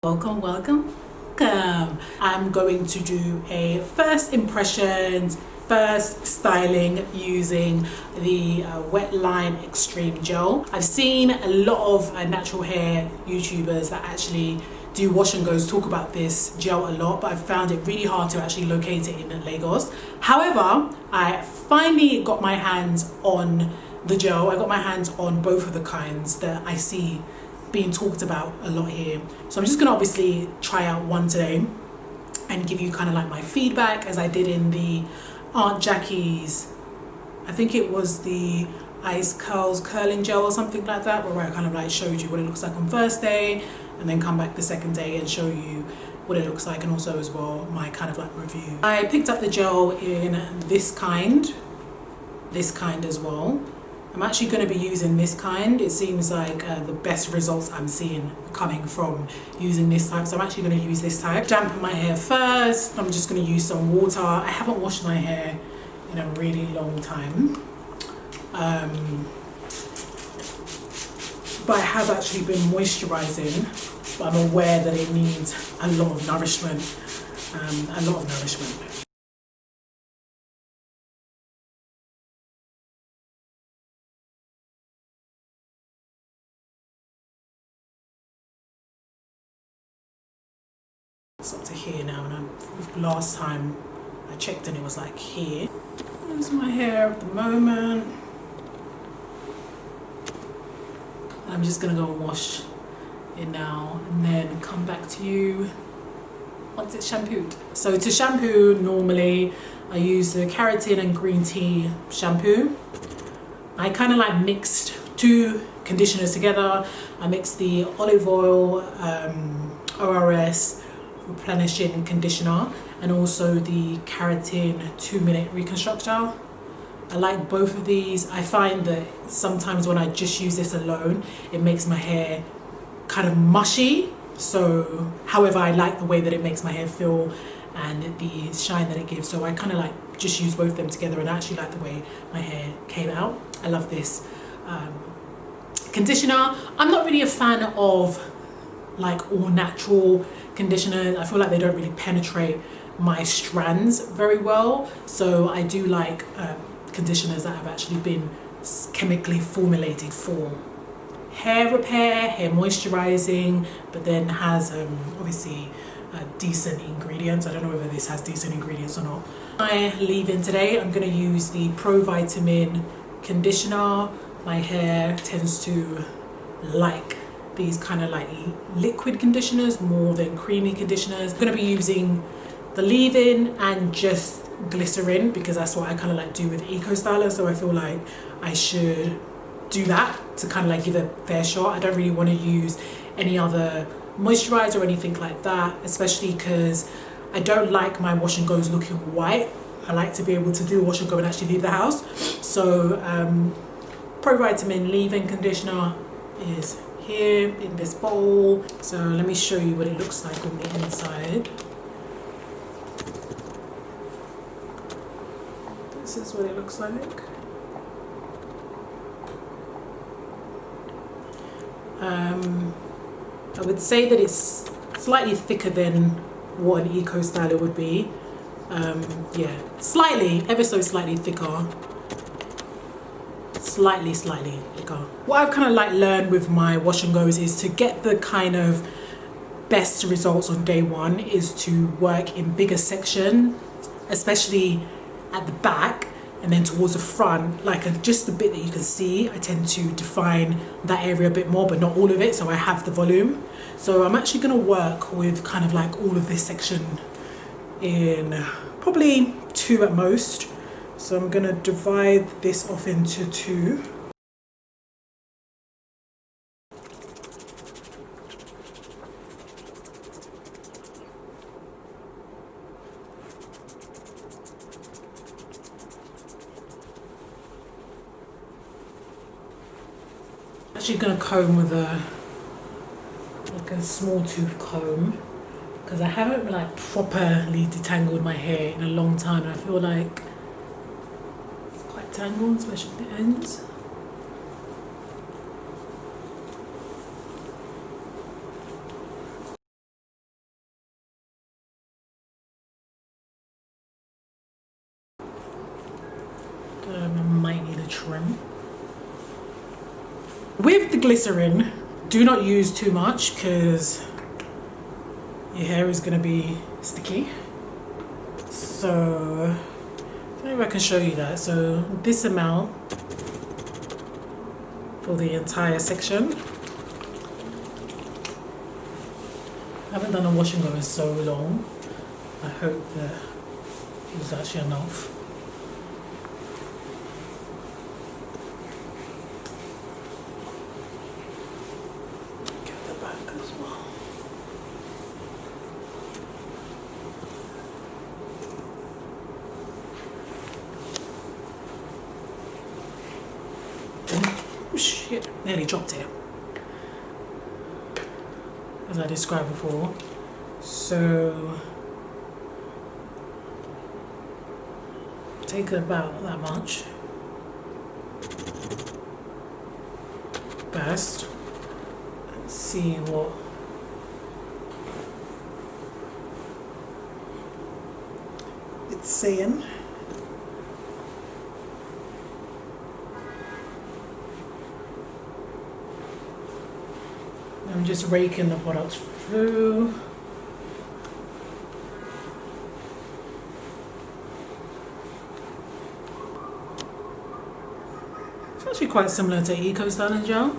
Welcome. I'm going to do a first impressions, first styling using the Wetline Xtreme gel. I've seen a lot of natural hair YouTubers that actually do wash and goes talk about this gel a lot, but I've found it really hard to actually locate it in Lagos. However, I finally got my hands on the gel. I got my hands on both of the kinds that I see being talked about a lot here. So I'm just gonna obviously try out one today and give you kind of like my feedback, as I did in the Aunt Jackie's, I think it was the Ice Curls curling gel or something like that, where I kind of like showed you what it looks like on first day and then come back the second day and show you what it looks like, and also as well my kind of like review. I picked up the gel in this kind as well. I'm actually going to be using this kind. It seems like the best results I'm seeing coming from using this type, so I'm actually going to use this type. Dampen my hair first. I'm just going to use some water. I haven't washed my hair in a really long time, but I have actually been moisturizing, but I'm aware that it needs a lot of nourishment. It's up to here now, and last time I checked and it was like here. Here's my hair at the moment. I'm just gonna go and wash it now and then come back to you once it's shampooed. So to shampoo, normally I use the Keratin and green tea shampoo. I kind of like mixed two conditioners together. I mixed the olive oil, ORS replenishing conditioner, and also the Keratin 2-minute reconstructor. I like both of these. I find that sometimes when I just use this alone, it makes my hair kind of mushy. So, however, I like the way that it makes my hair feel and the shine that it gives. So I kind of like just use both of them together, and I actually like the way my hair came out. I love this conditioner. I'm not really a fan of like all natural conditioners. I feel like they don't really penetrate my strands very well. So I do like conditioners that have actually been chemically formulated for hair repair, hair moisturizing, but then has obviously decent ingredients. I don't know whether this has decent ingredients or not. My leave-in today, I'm going to use the Pro Vitamin conditioner. My hair tends to like these kind of like liquid conditioners more than creamy conditioners. I'm going to be using the leave-in and just glycerin because that's what I kind of like do with Eco Styler, so I feel like I should do that to kind of like give it a fair shot. I don't really want to use any other moisturizer or anything like that, especially because I don't like my wash and goes looking white. I like to be able to do a wash and go and actually leave the house. So Pro Vitamin leave-in conditioner is here in this bowl. So let me show you what it looks like on the inside. This is what it looks like. I would say that it's slightly thicker than what an Eco Styler would be. Yeah, slightly, ever so slightly thicker. Slightly thicker. What I've kind of like learned with my wash and goes is to get the kind of best results on day one is to work in bigger section, especially at the back, and then towards the front, like just the bit that you can see, I tend to define that area a bit more, but not all of it, so I have the volume. So I'm actually going to work with kind of like all of this section in probably 2 at most. So I'm going to divide this off into 2. Actually going to comb with a small tooth comb because I haven't like properly detangled my hair in a long time, and I feel like it's quite tangled, especially at the ends. trim. With the glycerin, do not use too much because your hair is going to be sticky. So I don't know if I can show you that. So this amount for the entire section. I haven't done a wash and go in so long. I hope that it was actually enough. Get the back as well. Oh shit, nearly dropped it. As I described before. So take about that much first. Let's see what it's saying. I'm just raking the products through. It's actually quite similar to Eco Styling Gel.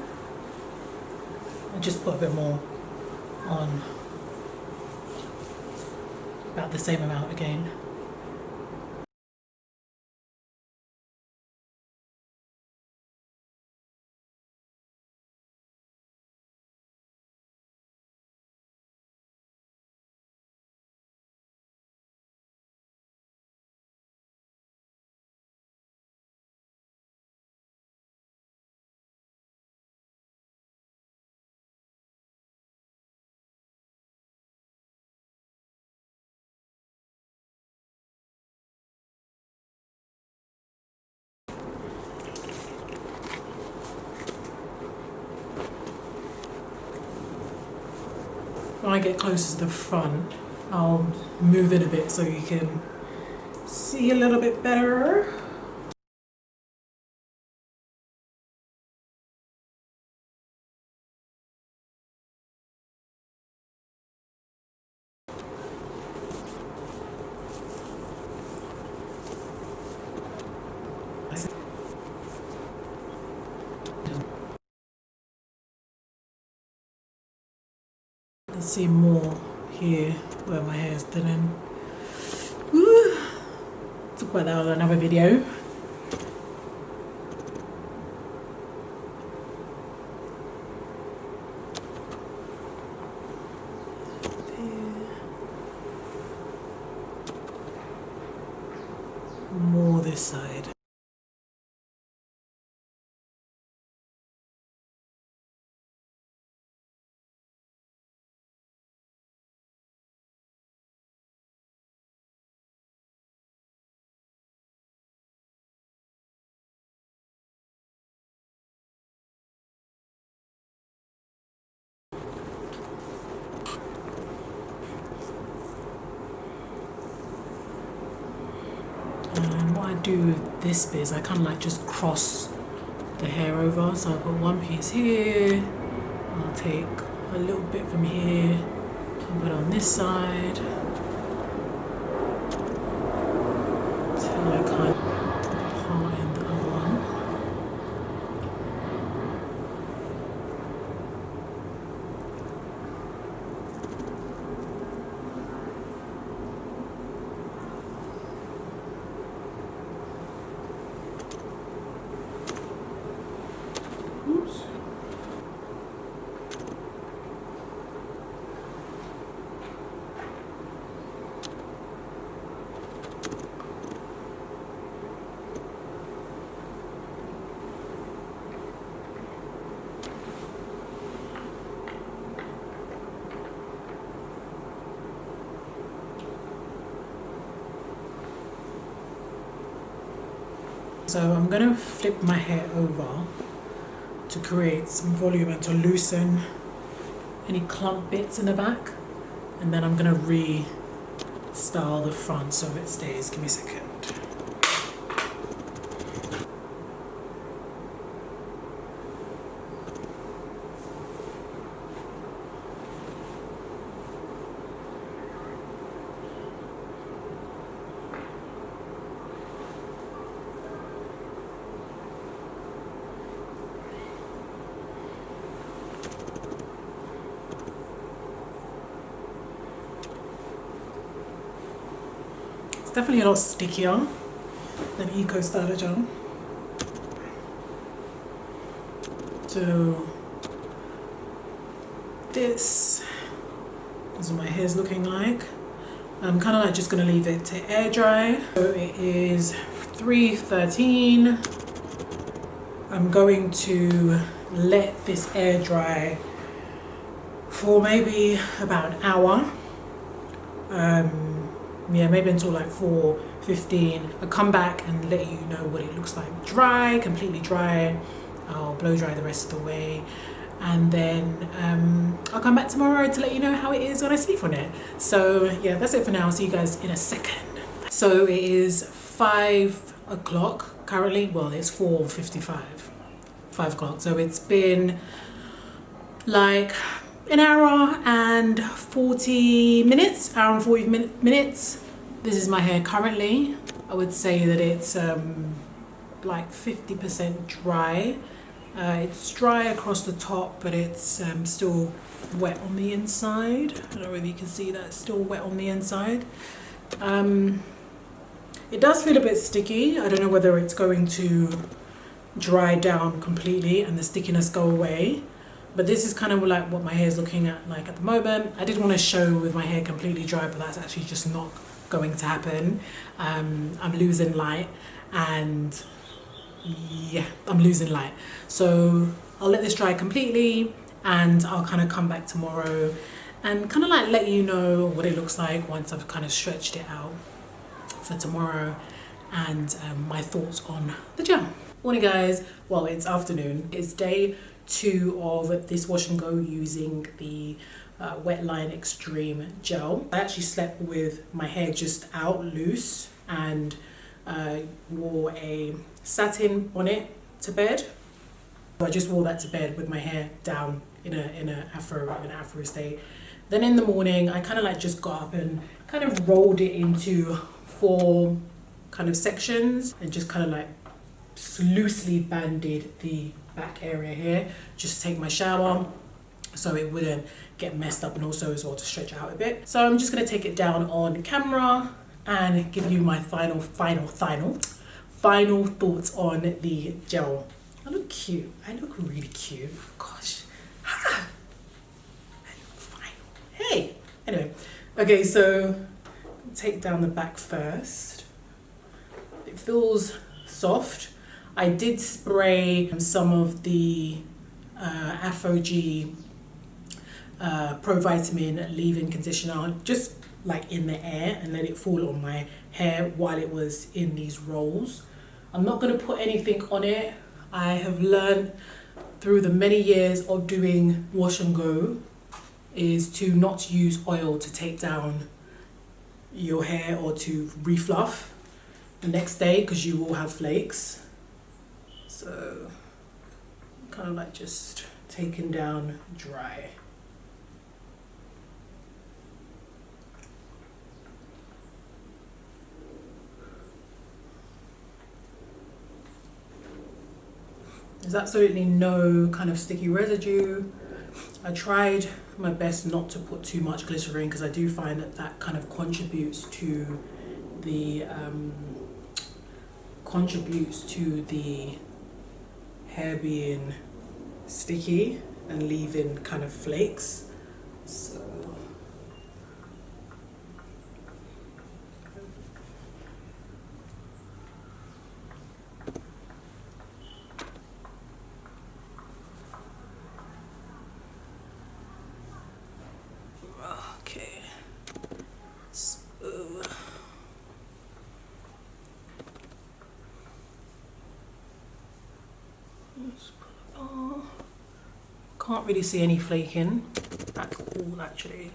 I just put a bit more on, about the same amount again. When I get closer to the front, I'll move it a bit so you can see a little bit better. Let's see more here where my hair's thinning. Woo! Talk about that on another video. More this side. And what I do with this bit is I kind of like just cross the hair over. So I've got one piece here, I'll take a little bit from here and put it on this side till I kind of part in the other one. Oops. So I'm going to flip my hair over to create some volume and to loosen any clump bits in the back, and then I'm going to re-style the front so it stays. Give me a second. It's definitely a lot stickier than Eco Styler Gel. So this is what my hair's looking like. I'm kind of like just going to leave it to air dry. So it is 3:13. I'm going to let this air dry for maybe about an hour. Yeah, maybe until like 4:15. I'll come back and let you know what it looks like dry, completely dry. I'll blow dry the rest of the way, and then I'll come back tomorrow to let you know how it is when I sleep on it. So yeah, that's it for now. I'll see you guys in a second. So it is 5 o'clock currently. Well, it's 4:55. 5 o'clock. So it's been like an hour and 40 minutes. Hour and 40 minutes. This is my hair currently. I would say that it's like 50% dry. It's dry across the top, but it's still wet on the inside. I don't know if you can see that, it's still wet on the inside. It does feel a bit sticky. I don't know whether it's going to dry down completely and the stickiness go away, but this is kind of like what my hair is looking at like at the moment. I did want to show with my hair completely dry, but that's actually just not going to happen. I'm losing light, and yeah, I'm losing light. So I'll let this dry completely, and I'll kind of come back tomorrow and kind of like let you know what it looks like once I've kind of stretched it out for tomorrow, and my thoughts on the gel. Morning guys, well it's afternoon. It's day 2 of this wash and go using the Wetline Xtreme gel. I actually slept with my hair just out loose and wore a satin bonnet to bed. I just wore that to bed with my hair down in an afro state. Then in the morning I kind of like just got up and kind of rolled it into 4 kind of sections and just kind of like loosely banded the back area here just to take my shower so it wouldn't get messed up, and also as well to stretch it out a bit. So I'm just going to take it down on camera and give you my final thoughts on the gel. I look cute. I look really cute. Gosh. I look fine. Hey. Anyway. Okay, so take down the back first. It feels soft. I did spray some of the Aphogee Pro Vitamin leave-in conditioner just like in the air and let it fall on my hair while it was in these rolls. I'm not going to put anything on it. I have learned through the many years of doing wash and go is to not use oil to take down your hair or to refluff the next day because you will have flakes. So kind of like just taken down dry. There's absolutely no kind of sticky residue. I tried my best not to put too much glycerin because I do find that that kind of contributes to the hair being sticky and leaving kind of flakes. So okay, so can't really see any flaking at all actually.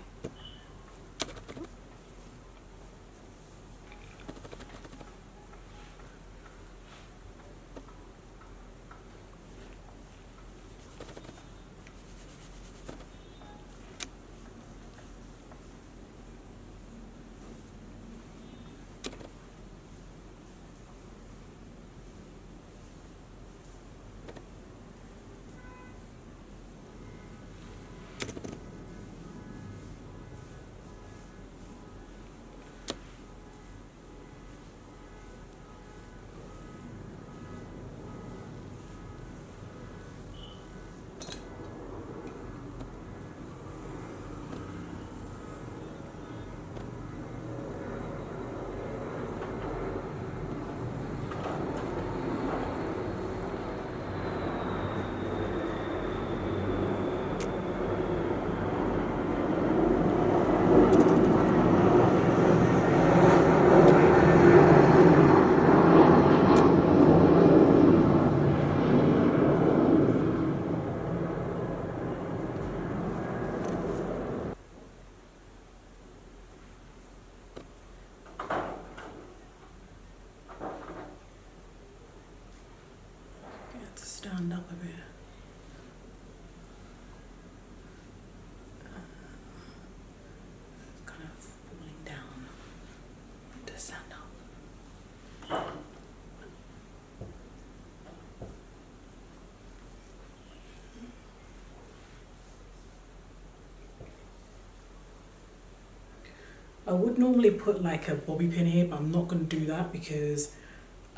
I would normally put like a bobby pin here, but I'm not going to do that because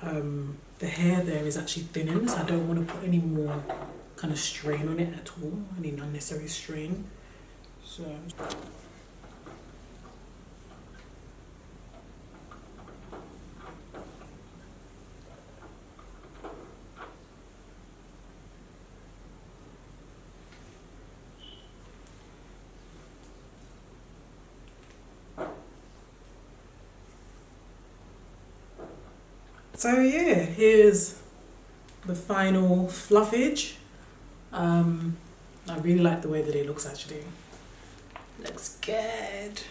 the hair there is actually thinning, so I don't want to put any more kind of strain on it at all, any unnecessary strain. So yeah, here's the final fluffage. I really like the way that it looks actually. Looks good.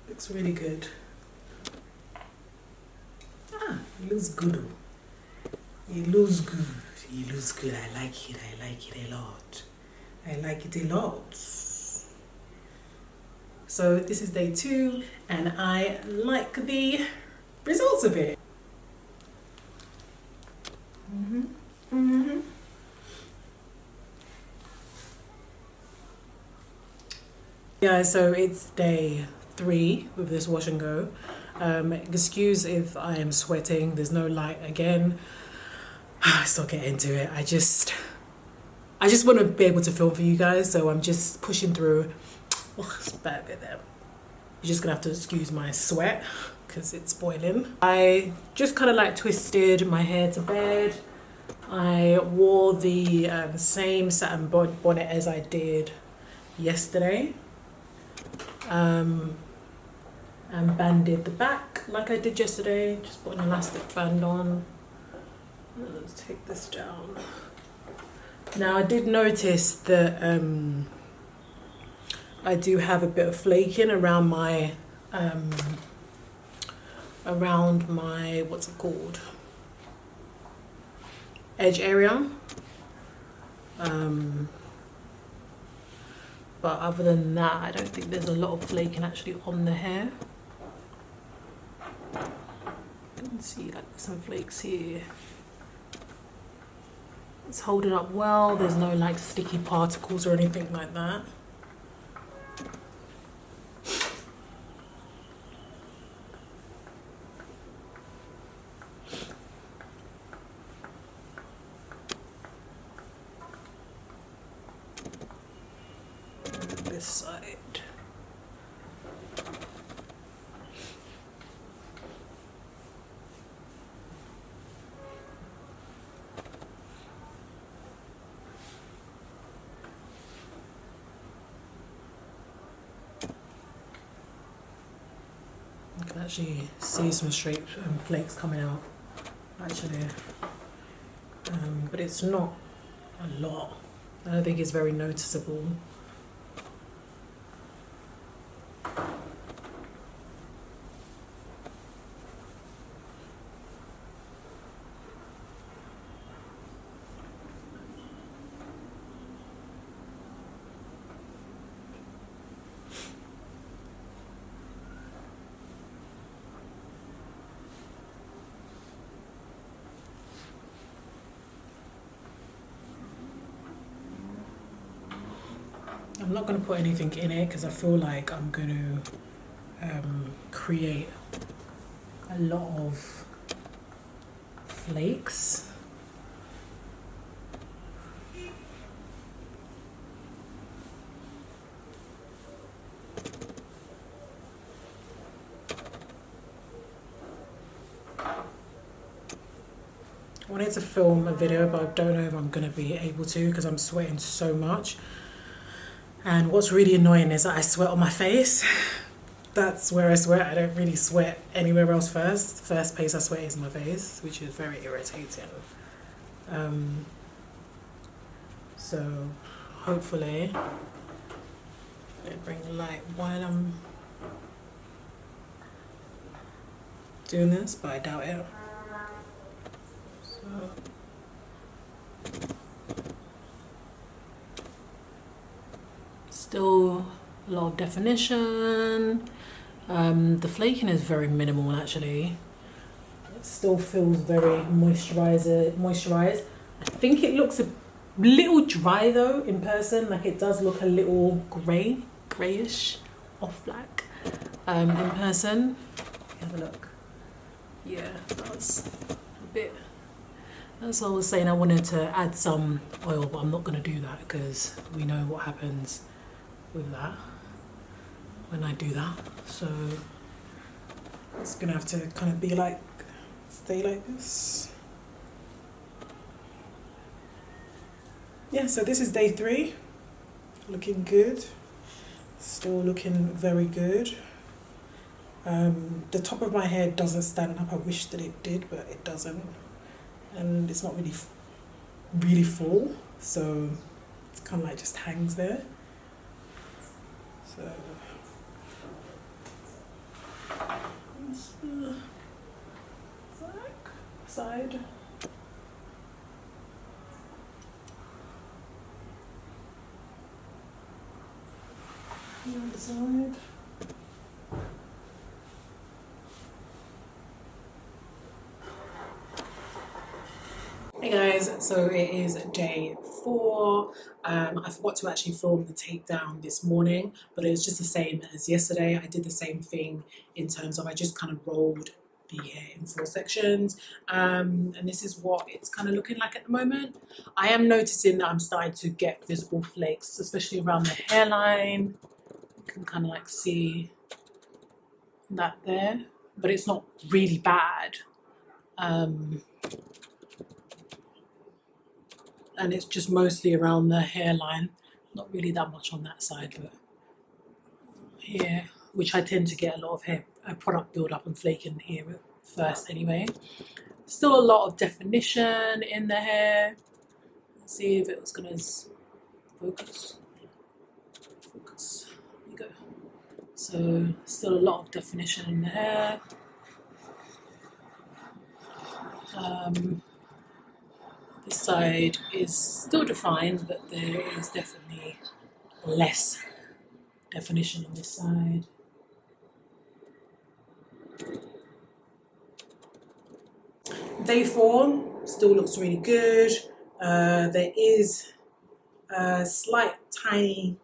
Looks really good. It looks good. It looks good. It looks good. I like it. I like it a lot. I like it a lot. So this is day 2 and I like the results of it. Yeah, so it's day 3 with this wash and go. Excuse if I am sweating, there's no light again. I still get into it. I just want to be able to film for you guys, so I'm just pushing through. Oh, it's a bad bit there. You're just gonna have to excuse my sweat because it's boiling. I just kind of like twisted my hair to bed. I wore the same satin bonnet as I did yesterday. And banded the back like I did yesterday. Just put an elastic band on. Let's take this down. Now I did notice that I do have a bit of flaking around my what's it called? Edge area. But other than that, I don't think there's a lot of flaking actually on the hair. You can see like some flakes here. It's holding up well. There's no like sticky particles or anything like that. This side. You can actually see some straight flakes coming out actually, but it's not a lot. I don't think it's very noticeable. I'm not going to put anything in it because I feel like I'm going to create a lot of flakes. I wanted to film a video, but I don't know if I'm going to be able to because I'm sweating so much. And what's really annoying is that I sweat on my face. That's where I sweat. I don't really sweat anywhere else first. The first place I sweat is my face, which is very irritating. So hopefully, let me bring the light while I'm doing this, but I doubt it. So. Still a lot of definition. The flaking is very minimal actually. It still feels very moisturized. I think it looks a little dry though in person. Like it does look a little grayish, off black. in person. Have a look. Yeah, that's a bit. That's what I was saying. I wanted to add some oil, but I'm not going to do that because we know what happens with that when I do that. So it's going to have to kind of be like, stay like this. Yeah, so this is day 3. Looking good. Still looking very good. The top of my hair doesn't stand up. I wish that it did, but it doesn't. And it's not really full, so it's kind of like just hangs there. So back side. The other side. Hey guys, so it is day 4. I forgot to actually film the takedown this morning, but it was just the same as yesterday. I did the same thing in terms of I just kind of rolled the hair in 4 sections, and this is what it's kind of looking like at the moment. I am noticing that I'm starting to get visible flakes, especially around the hairline. You can kind of like see that there, but it's not really bad. And it's just mostly around the hairline, not really that much on that side, but here, which I tend to get a lot of hair product build up and flaking here first anyway. Still a lot of definition in the hair. Let's see if it was gonna focus. There you go. So still a lot of definition in the hair. This side is still defined, but there is definitely less definition on this side. Day 4 still looks really good. There is slight tiny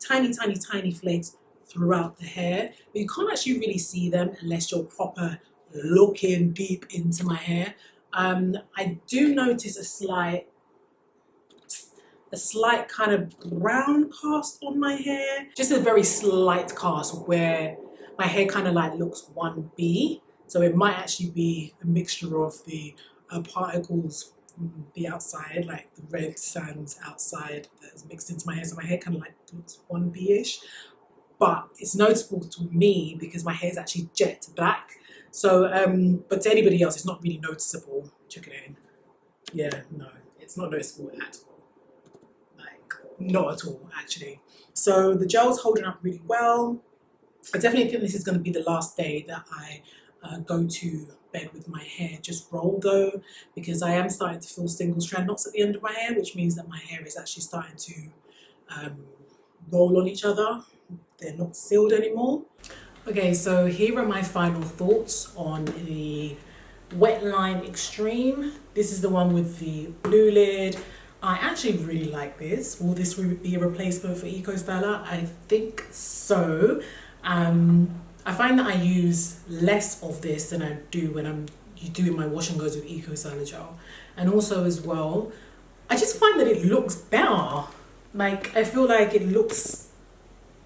flakes throughout the hair, but you can't actually really see them unless you're proper looking deep into my hair. I do notice a slight kind of brown cast on my hair, just a very slight cast where my hair kind of like looks 1B, so it might actually be a mixture of the particles from the outside, like the red sands outside that's mixed into my hair, so my hair kind of like looks 1B-ish, but it's noticeable to me because my hair is actually jet black. So, but to anybody else, it's not really noticeable. Check it in. Yeah, no, it's not noticeable at all. Like, not at all, actually. So the gel's holding up really well. I definitely think this is going to be the last day that I go to bed with my hair just rolled though, because I am starting to feel single strand knots at the end of my hair, which means that my hair is actually starting to roll on each other. They're not sealed anymore. Okay, so here are my final thoughts on the Wetline Xtreme. This is the one with the blue lid. I actually really like this. Will this be a replacement for Eco Styler? I think so. I find that I use less of this than I do when I'm doing my wash and goes with Eco Styler gel. And also as well, I just find that it looks better. Like, I feel like it looks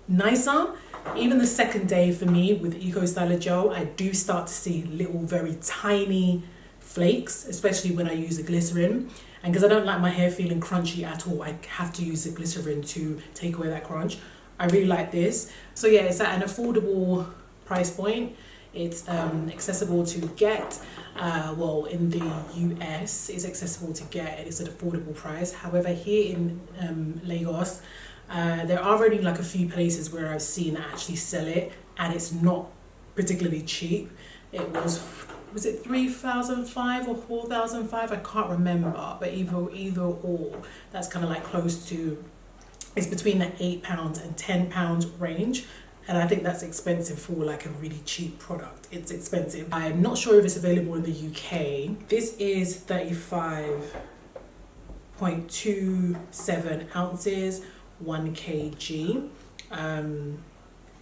nicer. Even the second day for me with Eco Styler gel, I do start to see little very tiny flakes, especially when I use the glycerin. And because I don't like my hair feeling crunchy at all, I have to use the glycerin to take away that crunch. I really like this. So yeah, it's at an affordable price point. It's accessible to get. Well, in the US, it's accessible to get. It's an affordable price. However, here in Lagos, there are only like a few places where I've seen actually sell it, and it's not particularly cheap. It was it 3,005 or 4,005? I can't remember, but either or, that's kind of like close to. It's between the £8 and £10 range, and I think that's expensive for like a really cheap product. It's expensive. I'm not sure if it's available in the UK. This is 35.27 ounces, 1 kg.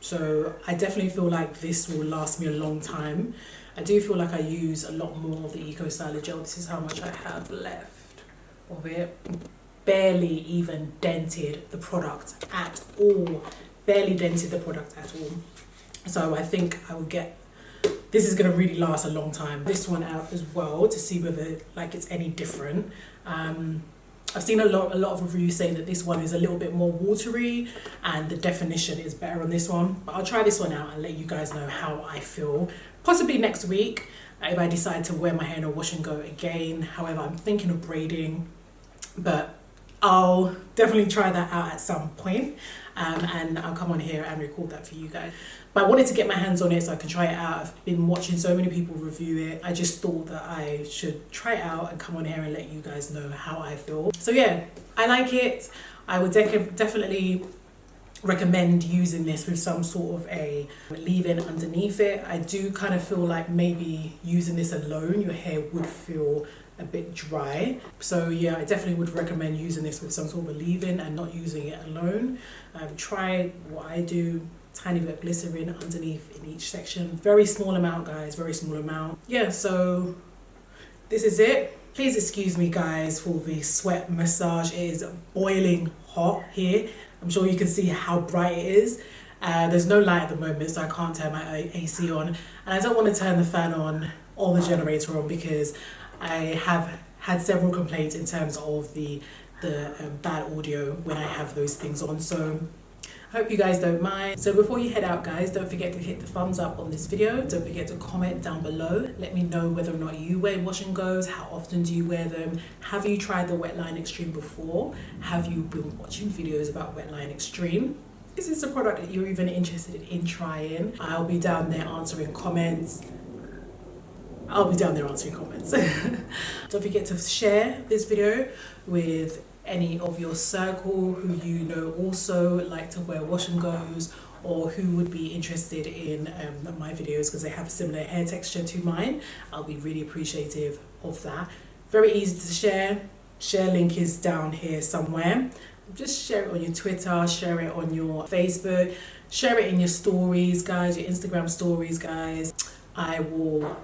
So I definitely feel like this will last me a long time. I do feel like I use a lot more of the Eco Styler gel. This is how much I have left of it. Barely even dented the product at all. Barely dented the product at all. So I think I will get, this is going to really last a long time. This one out as well to see whether like it's any different. I've seen a lot of reviews saying that this one is a little bit more watery and the definition is better on this one. But I'll try this one out and let you guys know how I feel. Possibly next week if I decide to wear my hair in a wash and go again. However, I'm thinking of braiding, but I'll definitely try that out at some point. And I'll come on here and record that for you guys. But I wanted to get my hands on it so I can try it out. I've been watching so many people review it. I just thought that I should try it out and come on here and let you guys know how I feel. So yeah, I like it. I would definitely recommend using this with some sort of a leave-in underneath it. I do kind of feel like maybe using this alone, your hair would feel a bit dry. So yeah, I definitely would recommend using this with some sort of a leave-in and not using it alone. Try what I do, tiny bit of glycerin underneath in each section. Very small amount, guys, very small amount. Yeah, so this is it. Please excuse me, guys, for the sweat massage. It is boiling hot here. I'm sure you can see how bright it is. There's no light at the moment, so I can't turn my AC on. And I don't want to turn the fan on or the generator on because I have had several complaints in terms of the bad audio when I have those things on. So I hope you guys don't mind. So before you head out, guys, don't forget to hit the thumbs up on this video. Don't forget to comment down below. Let me know whether or not you wear wash and goes. How often do you wear them? Have you tried the Wetline Xtreme before? Have you been watching videos about Wetline Xtreme? Is this a product that you're even interested in trying? I'll be down there answering comments. Don't forget to share this video with any of your circle who you know also like to wear wash and goes, or who would be interested in my videos because they have a similar hair texture to mine. I'll be really appreciative of that. Very easy to share. Share link is down here somewhere. Just share it on your Twitter, share it on your Facebook, share it in your stories, guys, your Instagram stories, guys. I will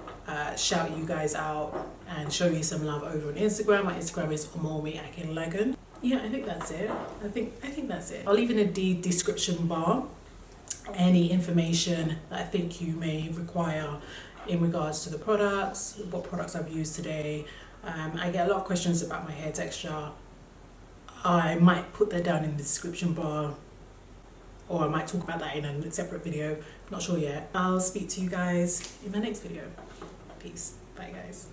shout you guys out and show you some love over on Instagram. My Instagram is omolmi@akinlagan. Yeah, I think that's it. I think that's it. I'll leave in the description bar any information that I think you may require in regards to the products, what products I've used today. I get a lot of questions about my hair texture. I might put that down in the description bar, or I might talk about that in a separate video. Not sure yet. I'll speak to you guys in my next video. Peace. Bye, guys.